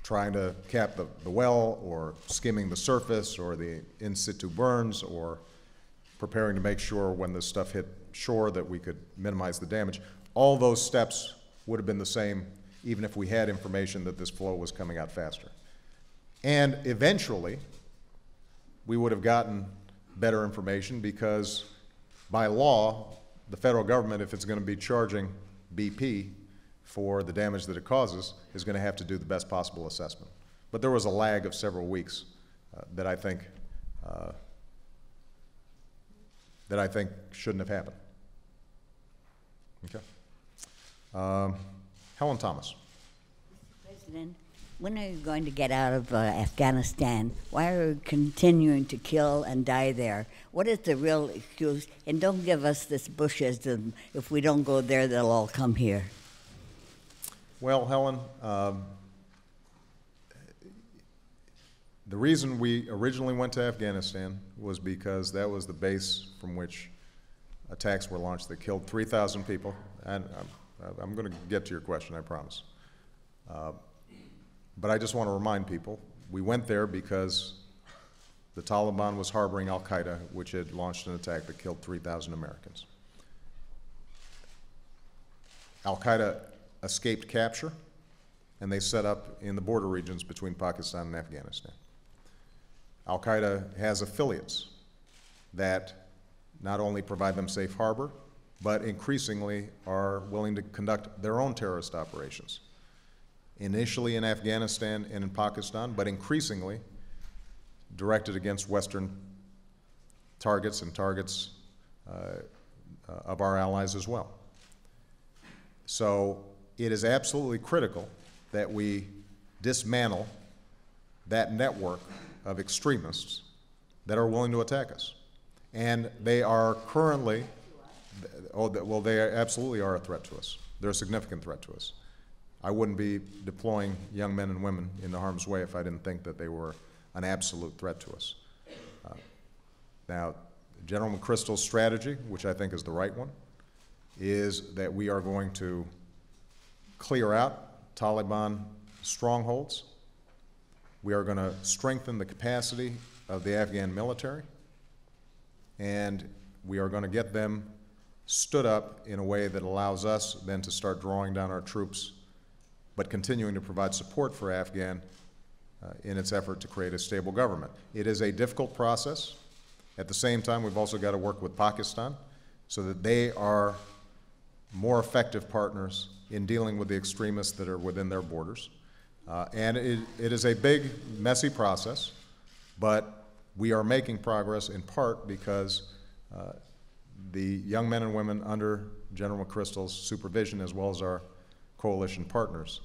trying to cap the well, or skimming the surface, or the in situ burns, or preparing to make sure when this stuff hit shore that we could minimize the damage. All those steps would have been the same even if we had information that this flow was coming out faster. And eventually, we would have gotten better information, because by law, the federal government, if it's going to be charging BP for the damage that it causes, is going to have to do the best possible assessment. But there was a lag of several weeks that I think shouldn't have happened. Okay. Helen Thomas. President, when are you going to get out of Afghanistan? Why are you continuing to kill and die there? What is the real excuse? And don't give us this Bushism, if we don't go there, they'll all come here. Well, Helen, the reason we originally went to Afghanistan was because that was the base from which attacks were launched that killed 3,000 people. And I'm going to get to your question, I promise. But I just want to remind people, we went there because the Taliban was harboring al-Qaeda, which had launched an attack that killed 3,000 Americans. Al-Qaeda escaped capture, and they set up in the border regions between Pakistan and Afghanistan. Al-Qaeda has affiliates that not only provide them safe harbor, but increasingly are willing to conduct their own terrorist operations. Initially in Afghanistan and in Pakistan, but increasingly directed against Western targets and targets of our allies as well. So it is absolutely critical that we dismantle that network of extremists that are willing to attack us. And they are currently, well, they absolutely are a threat to us. They're a significant threat to us. I wouldn't be deploying young men and women into harm's way if I didn't think that they were an absolute threat to us. Now, General McChrystal's strategy, which I think is the right one, is that we are going to clear out Taliban strongholds. We are going to strengthen the capacity of the Afghan military, and we are going to get them stood up in a way that allows us then to start drawing down our troops, but continuing to provide support for Afghan in its effort to create a stable government. It is a difficult process. At the same time, we've also got to work with Pakistan so that they are more effective partners in dealing with the extremists that are within their borders. And it is a big, messy process, but we are making progress in part because the young men and women under General McChrystal's supervision, as well as our coalition partners,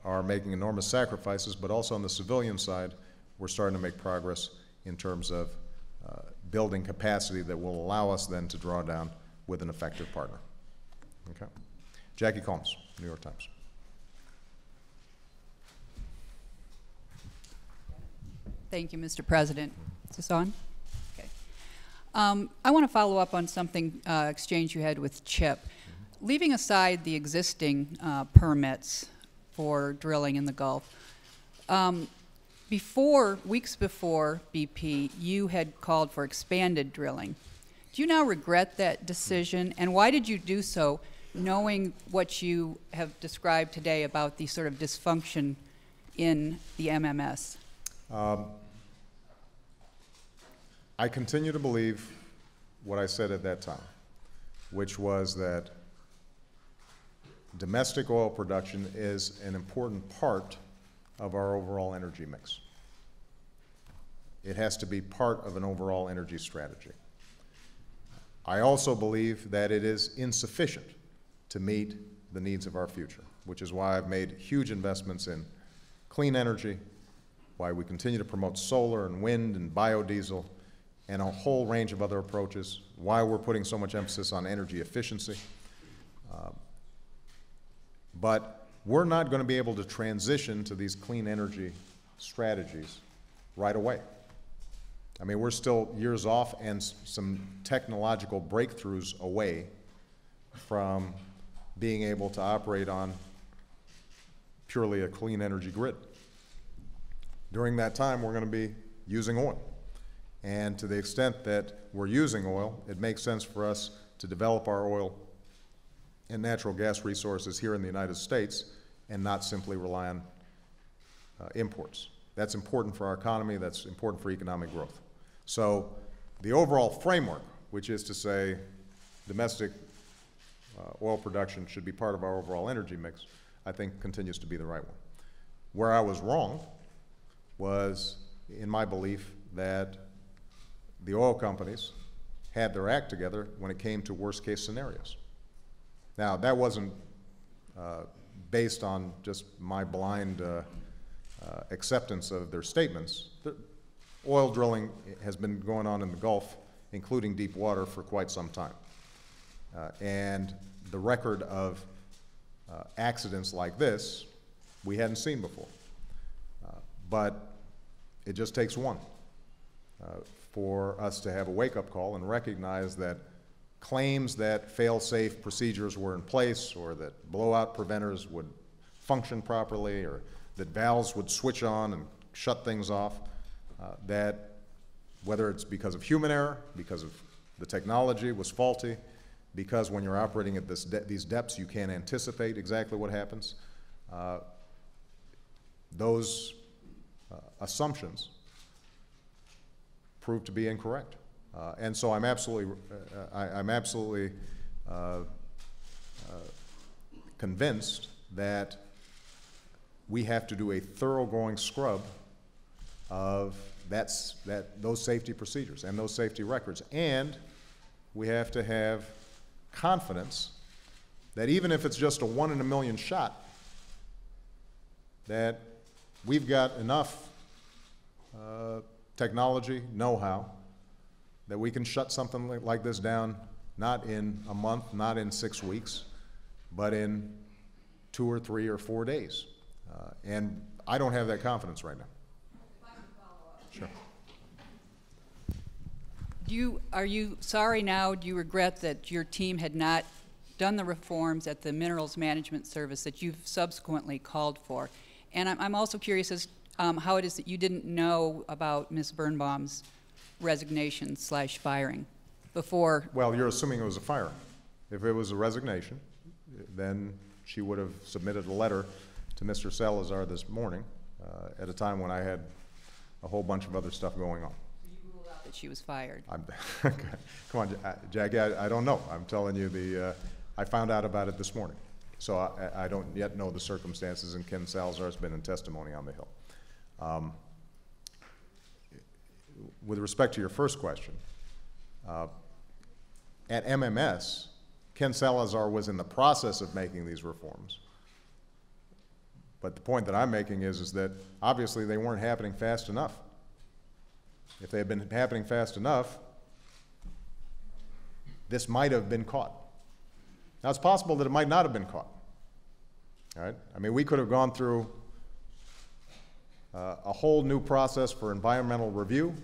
are making enormous sacrifices, but also on the civilian side, we're starting to make progress in terms of building capacity that will allow us then to draw down with an effective partner. Okay. Jackie Combs, New York Times. Thank you, Mr. President. Is this on? Okay. I want to follow up on something exchange you had with Chip. Leaving aside the existing permits for drilling in the Gulf, weeks before BP, you had called for expanded drilling. Do you now regret that decision, and why did you do so, knowing what you have described today about the sort of dysfunction in the MMS? I continue to believe what I said at that time, which was that domestic oil production is an important part of our overall energy mix. It has to be part of an overall energy strategy. I also believe that it is insufficient to meet the needs of our future, which is why I've made huge investments in clean energy, why we continue to promote solar and wind and biodiesel and a whole range of other approaches, why we're putting so much emphasis on energy efficiency. But we're not going to be able to transition to these clean energy strategies right away. I mean, we're still years off and some technological breakthroughs away from being able to operate on purely a clean energy grid. During that time, we're going to be using oil. And to the extent that we're using oil, it makes sense for us to develop our oil and natural gas resources here in the United States and not simply rely on imports. That's important for our economy. That's important for economic growth. So the overall framework, which is to say domestic oil production should be part of our overall energy mix, I think continues to be the right one. Where I was wrong was in my belief that the oil companies had their act together when it came to worst-case scenarios. Now, that wasn't based on just my blind acceptance of their statements. The oil drilling has been going on in the Gulf, including deep water, for quite some time. And the record of accidents like this, we hadn't seen before. But it just takes one for us to have a wake-up call and recognize that claims that fail-safe procedures were in place, or that blowout preventers would function properly, or that valves would switch on and shut things off, that whether it's because of human error, because of the technology was faulty, because when you're operating at these depths you can't anticipate exactly what happens, those assumptions proved to be incorrect. And so I'm absolutely convinced that we have to do a thoroughgoing scrub of those safety procedures and those safety records. And we have to have confidence that even if it's just a 1 in a million shot, that we've got enough technology, know-how, that we can shut something like this down not in a month, not in 6 weeks, but in 2 or 3 or 4 days. And I don't have that confidence right now. If I can follow up. Sure. Are you sorry now, do you regret that your team had not done the reforms at the Minerals Management Service that you've subsequently called for? And I'm also curious as how it is that you didn't know about Ms. Birnbaum's resignation / firing before. Well, you're assuming it was a firing. If it was a resignation, then she would have submitted a letter to Mr. Salazar this morning at a time when I had a whole bunch of other stuff going on. So you ruled out that she was fired? Come on, Jackie, I don't know. I'm telling you, I found out about it this morning. So I don't yet know the circumstances, and Ken Salazar's been in testimony on the Hill. With respect to your first question, at MMS, Ken Salazar was in the process of making these reforms. But the point that I'm making is that obviously they weren't happening fast enough. If they had been happening fast enough, this might have been caught. Now, it's possible that it might not have been caught. All right? I mean, we could have gone through a whole new process for environmental review.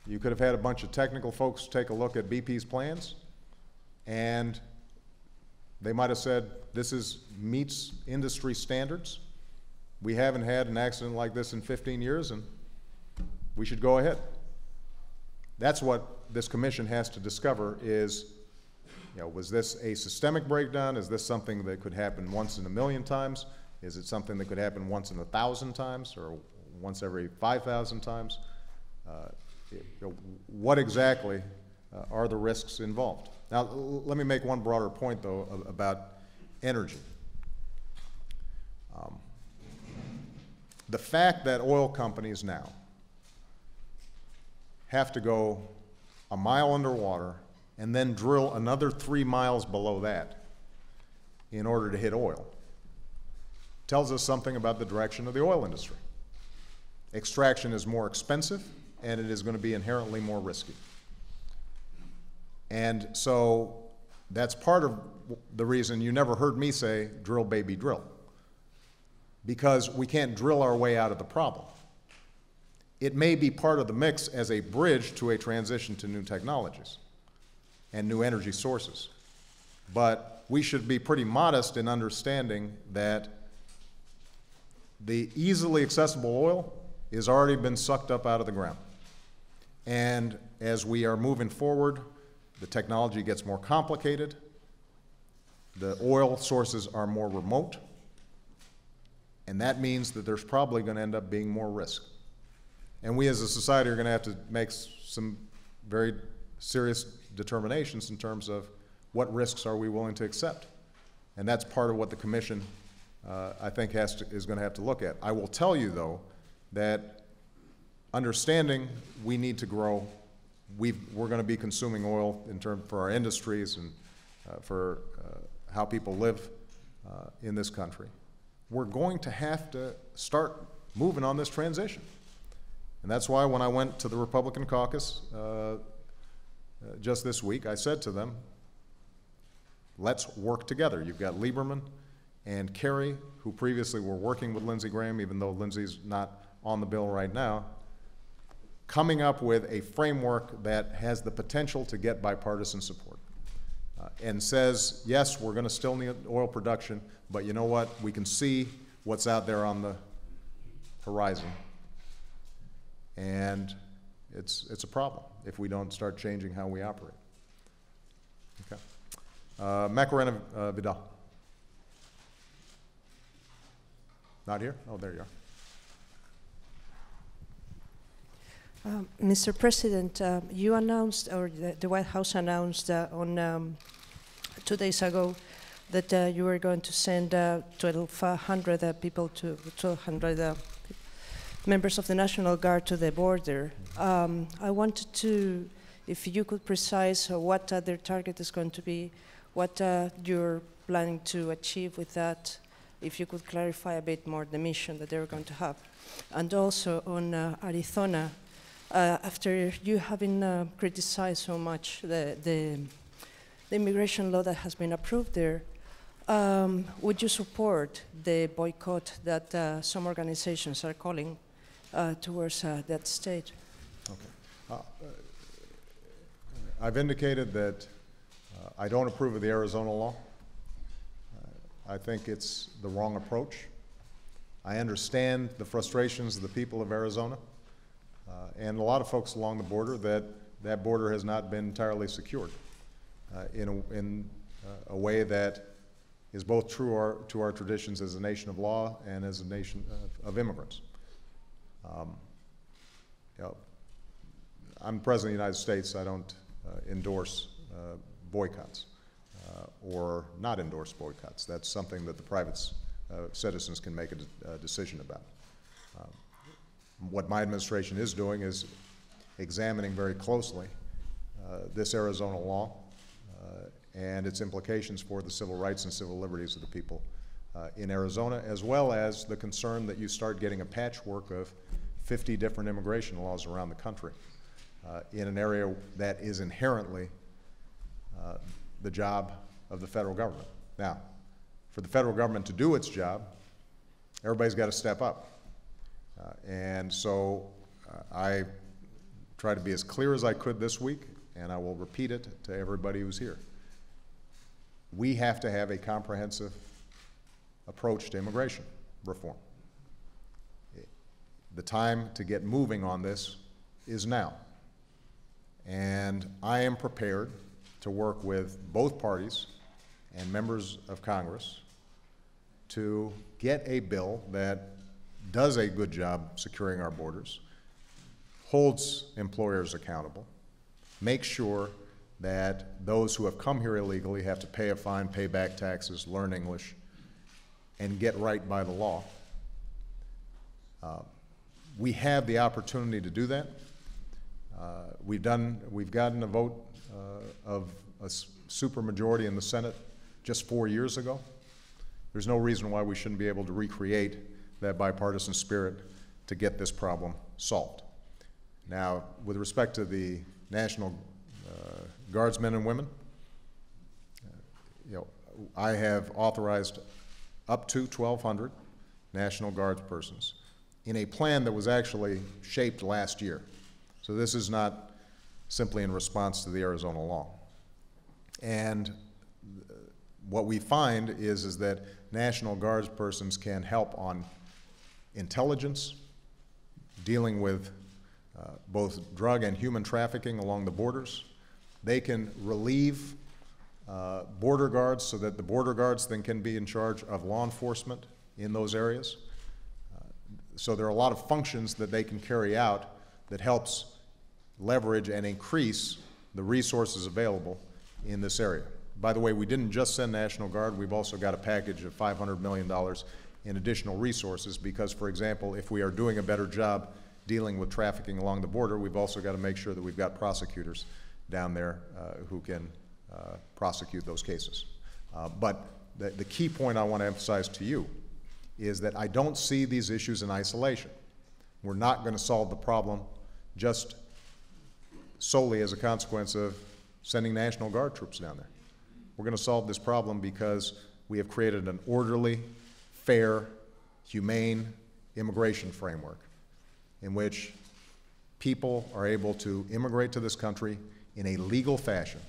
You could have had a bunch of technical folks take a look at BP's plans, and they might have said, this meets industry standards. We haven't had an accident like this in 15 years, and we should go ahead. That's what this commission has to discover is, was this a systemic breakdown? Is this something that could happen once in a million times? Is it something that could happen once in 1,000 times or once every 5,000 times? What exactly are the risks involved? Now, let me make one broader point, though, about energy. the fact that oil companies now have to go a mile underwater and then drill another 3 miles below that in order to hit oil tells us something about the direction of the oil industry. Extraction is more expensive, and it is going to be inherently more risky. And so that's part of the reason you never heard me say, drill, baby, drill. Because we can't drill our way out of the problem. It may be part of the mix as a bridge to a transition to new technologies and new energy sources. But we should be pretty modest in understanding that the easily accessible oil has already been sucked up out of the ground. And as we are moving forward, the technology gets more complicated, the oil sources are more remote, and that means that there's probably going to end up being more risk. And we as a society are going to have to make some very serious determinations in terms of what risks are we willing to accept. And that's part of what the Commission, I think, is going to have to look at. I will tell you, though, that understanding we need to grow, we're going to be consuming oil for our industries and for how people live in this country. We're going to have to start moving on this transition. And that's why when I went to the Republican caucus just this week, I said to them, let's work together. You've got Lieberman and Kerry, who previously were working with Lindsey Graham, even though Lindsey's not on the bill right now, coming up with a framework that has the potential to get bipartisan support and says, yes, we're going to still need oil production, but you know what? We can see what's out there on the horizon. And it's a problem if we don't start changing how we operate. Okay. Macarena Vidal. Not here? Oh, there you are. Mr. President, you announced, or the White House announced on 2 days ago that you were going to send 1,200 people to 1,200 members of the National Guard to the border. I wanted to, if you could precise what their target is going to be, what you're planning to achieve with that, if you could clarify a bit more the mission that they're going to have. And also on Arizona, after you having criticized so much the immigration law that has been approved there, would you support the boycott that some organizations are calling towards that state? Okay. I've indicated that I don't approve of the Arizona law. I think it's the wrong approach. I understand the frustrations of the people of Arizona and a lot of folks along the border that border has not been entirely secured in a way that is both true to our traditions as a nation of law and as a nation of immigrants. You know, I'm President of the United States. I don't endorse boycotts or not endorse boycotts. That's something that the private citizens can make a decision about. What my administration is doing is examining very closely this Arizona law and its implications for the civil rights and civil liberties of the people in Arizona, as well as the concern that you start getting a patchwork of 50 different immigration laws around the country in an area that is inherently the job of the federal government. Now, for the federal government to do its job, everybody's got to step up. And so I tried to be as clear as I could this week, and I will repeat it to everybody who's here. We have to have a comprehensive approach to immigration reform. The time to get moving on this is now. And I am prepared to work with both parties and members of Congress to get a bill that does a good job securing our borders, holds employers accountable, makes sure that those who have come here illegally have to pay a fine, pay back taxes, learn English, and get right by the law. We have the opportunity to do that. We've gotten a vote of a supermajority in the Senate just 4 years ago. There's no reason why we shouldn't be able to recreate that bipartisan spirit to get this problem solved. Now, with respect to the National Guardsmen and women, I have authorized up to 1,200 National Guard persons in a plan that was actually shaped last year. So this is not simply in response to the Arizona law. And what we find is that National Guards persons can help on intelligence, dealing with both drug and human trafficking along the borders. They can relieve border guards so that the border guards then can be in charge of law enforcement in those areas. So there are a lot of functions that they can carry out that helps leverage and increase the resources available in this area. By the way, we didn't just send National Guard, we've also got a package of $500 million in additional resources because, for example, if we are doing a better job dealing with trafficking along the border, we've also got to make sure that we've got prosecutors down there who can prosecute those cases. But the key point I want to emphasize to you is that I don't see these issues in isolation. We're not going to solve the problem just solely as a consequence of sending National Guard troops down there. We're going to solve this problem because we have created an orderly, fair, humane immigration framework in which people are able to immigrate to this country in a legal fashion.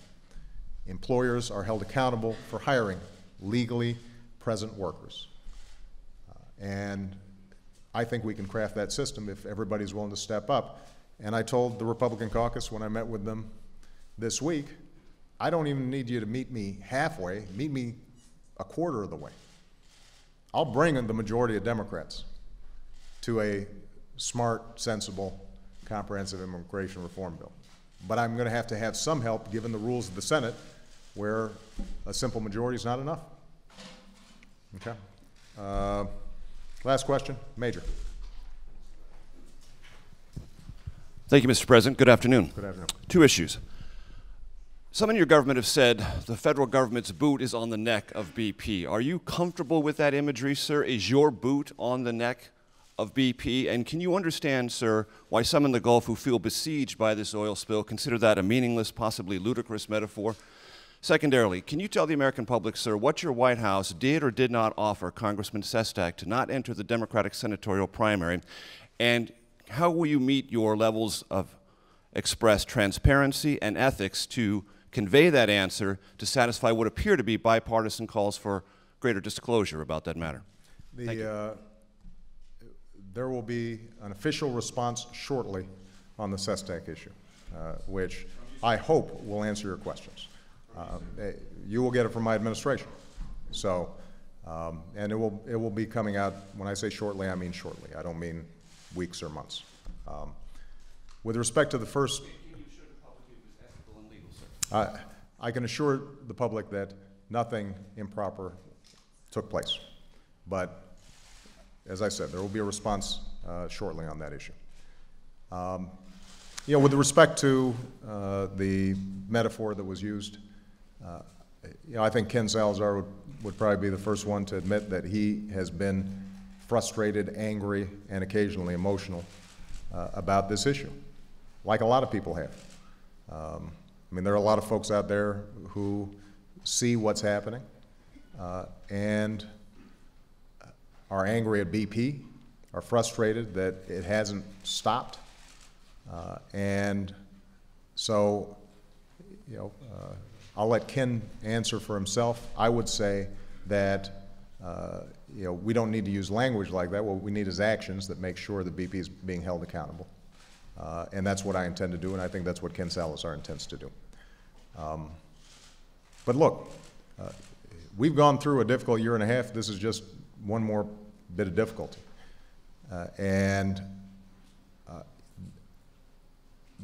Employers are held accountable for hiring legally present workers. And I think we can craft that system if everybody's willing to step up. And I told the Republican caucus when I met with them this week, I don't even need you to meet me halfway, meet me a quarter of the way. I'll bring in the majority of Democrats to a smart, sensible, comprehensive immigration reform bill. But I'm going to have some help given the rules of the Senate where a simple majority is not enough. Okay. Last question, Major. Thank you, Mr. President. Good afternoon. Good afternoon. Two issues. Some in your government have said the federal government's boot is on the neck of BP. Are you comfortable with that imagery, sir? Is your boot on the neck of BP? And can you understand, sir, why some in the Gulf who feel besieged by this oil spill consider that a meaningless, possibly ludicrous metaphor? Secondarily, can you tell the American public, sir, what your White House did or did not offer Congressman Sestak to not enter the Democratic senatorial primary? And how will you meet your levels of expressed transparency and ethics to convey that answer to satisfy what appear to be bipartisan calls for greater disclosure about that matter? There will be an official response shortly on the Sestak issue, which I hope will answer your questions. You will get it from my administration. So, and it will be coming out, when I say shortly, I mean shortly. I don't mean weeks or months. With respect to the first, I can assure the public that nothing improper took place. But as I said, there will be a response shortly on that issue. With respect to the metaphor that was used, I think Ken Salazar would probably be the first one to admit that he has been frustrated, angry, and occasionally emotional about this issue, like a lot of people have. There are a lot of folks out there who see what's happening and are angry at BP, are frustrated that it hasn't stopped. And so, I'll let Ken answer for himself. I would say that we don't need to use language like that. What we need is actions that make sure that BP is being held accountable. And that's what I intend to do, and I think that's what Ken Salazar intends to do. But look, we've gone through a difficult year and a half. This is just one more bit of difficulty.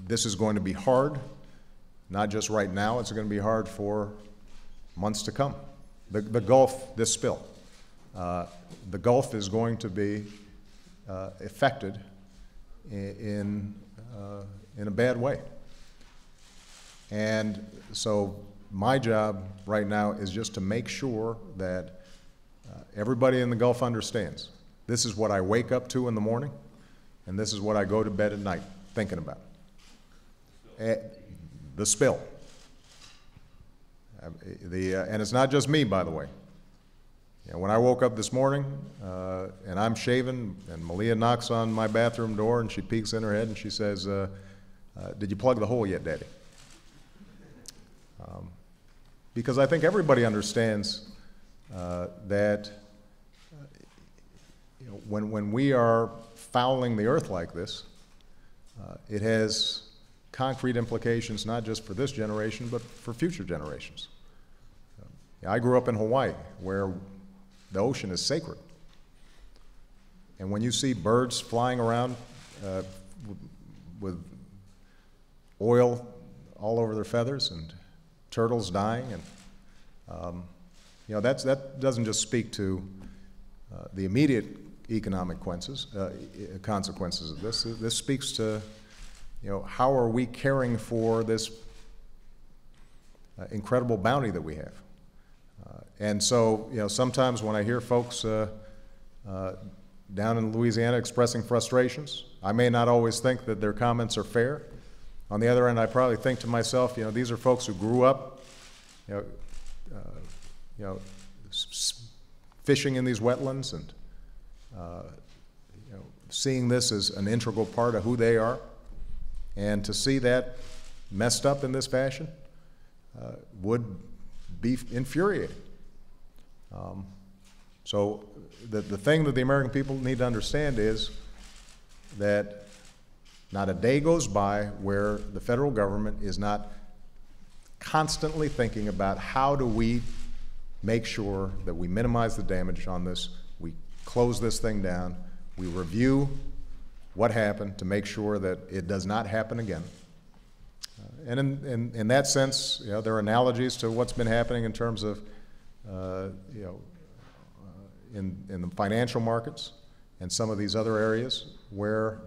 This is going to be hard, not just right now. It's going to be hard for months to come. The Gulf, this spill, the Gulf is going to be affected in a bad way. And so my job right now is just to make sure that everybody in the Gulf understands this is what I wake up to in the morning, and this is what I go to bed at night thinking about. The spill. And it's not just me, by the way. You know, when I woke up this morning and I'm shaving, and Malia knocks on my bathroom door and she peeks in her head and she says, did you plug the hole yet, Daddy? Because I think everybody understands that you know, when we are fouling the earth like this, it has concrete implications not just for this generation, but for future generations. I grew up in Hawaii, where the ocean is sacred. And when you see birds flying around with oil all over their feathers and turtles dying, and you know, that doesn't just speak to the immediate economic consequences of this. This speaks to, you know, how are we caring for this incredible bounty that we have? And so, you know, sometimes when I hear folks down in Louisiana expressing frustrations, I may not always think that their comments are fair. On the other end, I probably think to myself, you know, these are folks who grew up, you know, fishing in these wetlands and you know, seeing this as an integral part of who they are. And to see that messed up in this fashion would be infuriating. So the thing that the American people need to understand is that not a day goes by where the federal government is not constantly thinking about how do we make sure that we minimize the damage on this, we close this thing down, we review what happened to make sure that it does not happen again. And in that sense, you know, there are analogies to what's been happening in terms of, you know, in the financial markets and some of these other areas where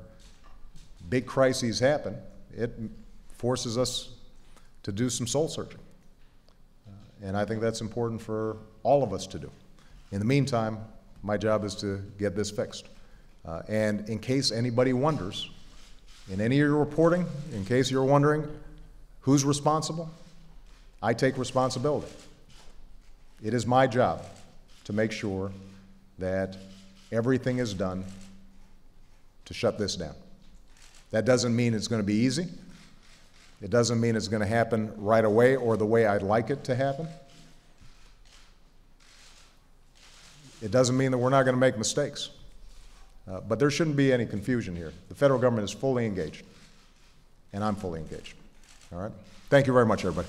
big crises happen. It forces us to do some soul searching. And I think that's important for all of us to do. In the meantime, my job is to get this fixed. And in case anybody wonders, in any of your reporting, in case you're wondering who's responsible, I take responsibility. It is my job to make sure that everything is done to shut this down. That doesn't mean it's going to be easy. It doesn't mean it's going to happen right away or the way I'd like it to happen. It doesn't mean that we're not going to make mistakes. But there shouldn't be any confusion here. The federal government is fully engaged, and I'm fully engaged. All right? Thank you very much, everybody.